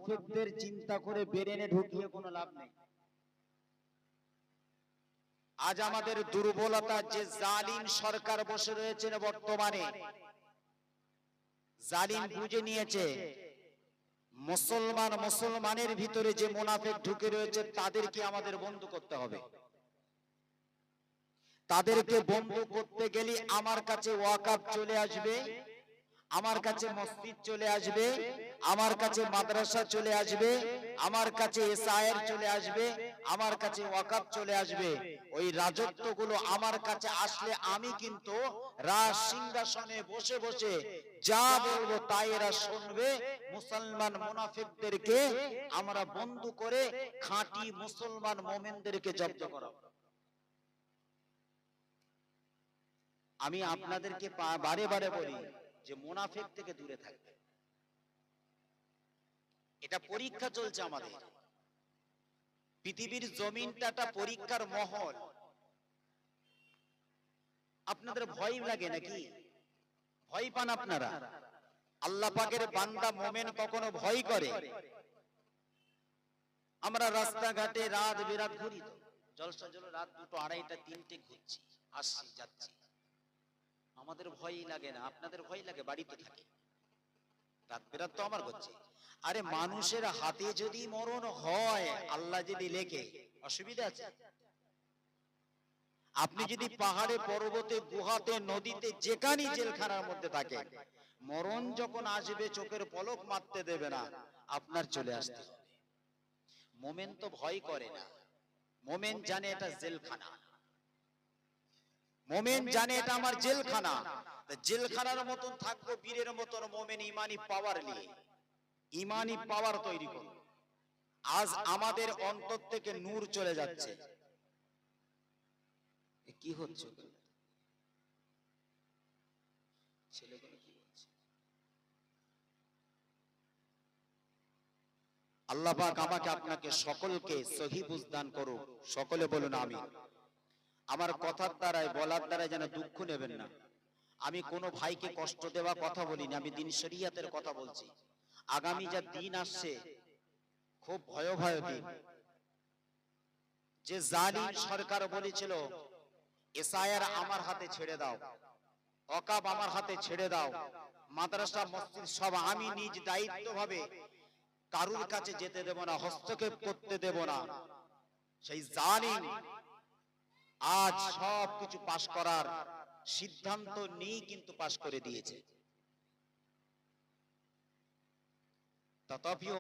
মুনাফিকদের চিন্তা করে ব্রেনে ঢুকিয়ে কোনো লাভ নেই। আজ আমাদের দুর্বলতা যে জালিম সরকার বসে রয়েছেন বর্তমানে, জালিম বুঝে নিয়েছে মুসলমানের ভিতরে যে মুনাফিক ঢুকে রয়েছে তাদেরকে আমাদের বন্ধ করতে হবে। তাদেরকে বন্ধ করতে গেলে আমার কাছে ওয়াকাফ চলে আসবে, আমার কাছে মসজিদ চলে আসবে, আমার কাছে মাদ্রাসা চলে আসবে, আমার কাছে এসআইআর চলে আসবে, আমার কাছে ওয়াকাফ চলে আসবে। ওই রাজত্বগুলো আমার কাছে আসলে আমি কিন্তু রাজ সিংহাসনে বসে বসে যা বলবো তাই এরা শুনবে। মুসলমান মুনাফিকদেরকে আমরা বন্ধ করে খাঁটি মুসলমান মুমিনদেরকে জব্দ করা। আমি আপনাদেরকে বারে বারে বলি যে মুনাফিক থেকে দূরে থাকবে। এটা পরীক্ষা চলছে আমাদের পৃথিবীর জমিনটা একটা পরীক্ষার মহল। আপনাদের ভয় লাগে নাকি? ভয় পান আপনারা? আল্লাহ পাকের বান্দা মুমিন কখনো ভয় করে? আমরা রাস্তাঘাটে রাত বিরাত ঘুরি, তো জলসা জল রাত 2টো 2:30টা 3টে ঘুরছি, আসছি যাচ্ছি, আমাদের ভয় লাগে না? আপনাদের ভয় লাগে? বাড়িতে থাকে, রাত বিরাত তো আমার করছে। আরে মানুষের হাতে যদি মরণ হয়, আল্লাহ যদি লেখে, অসুবিধা আছে? আপনি যদি পাহাড়ে পর্বতে গুহাতে নদীতে যেখানেই জেলখানার মধ্যে থাকে, মরণ যখন আসবে চোখের পলক মারতে দেবে না, আপনার চলে আসতে হবে। মোমেন তো ভয় করে না, মোমেন জানে এটা জেলখানা, মোমেন জানে এটা আমার জেলখানা। জেলখানার মতন থাকবো বীরের মতন মোমেন ইমানি পাওয়ার নিয়ে, ইমানি পাওয়ার তৈরি করুন। আজ আমাদের অন্তর থেকে নূর চলে যাচ্ছে। কি হচ্ছে? ছেলেগুলো কি বলছে? আল্লাহ পাক আমাকে আপনাকে সকলকে সহি বুঝ দান করুক। সকলে বলুন আমিন। আমার কথার দ্বারায় বলার দ্বারায় যেন দুঃখ নেবেন না। আমি কোনো ভাইকে কষ্ট দেওয়া কথা বলিনি, আমি দ্বীন শরীয়তের কথা বলছি। আগামী যা দিন আসছে খুব ভয়াবহ দিন। যে জালিম সরকার বলেছিল এসআইআর আমার হাতে ছেড়ে দাও, ওয়াকাফ আমার হাতে ছেড়ে দাও, মাদ্রাসা মসজিদ সব আমি নিজ দায়িত্বভাবে কারুর কাছে যেতে দেব না, হস্তক্ষেপ করতে দেব না, সেই জালিম আজ সব কিছু পাশ করার সিদ্ধান্ত নিয়ে কিন্তু পাশ করে দিয়েছে। তথাপিও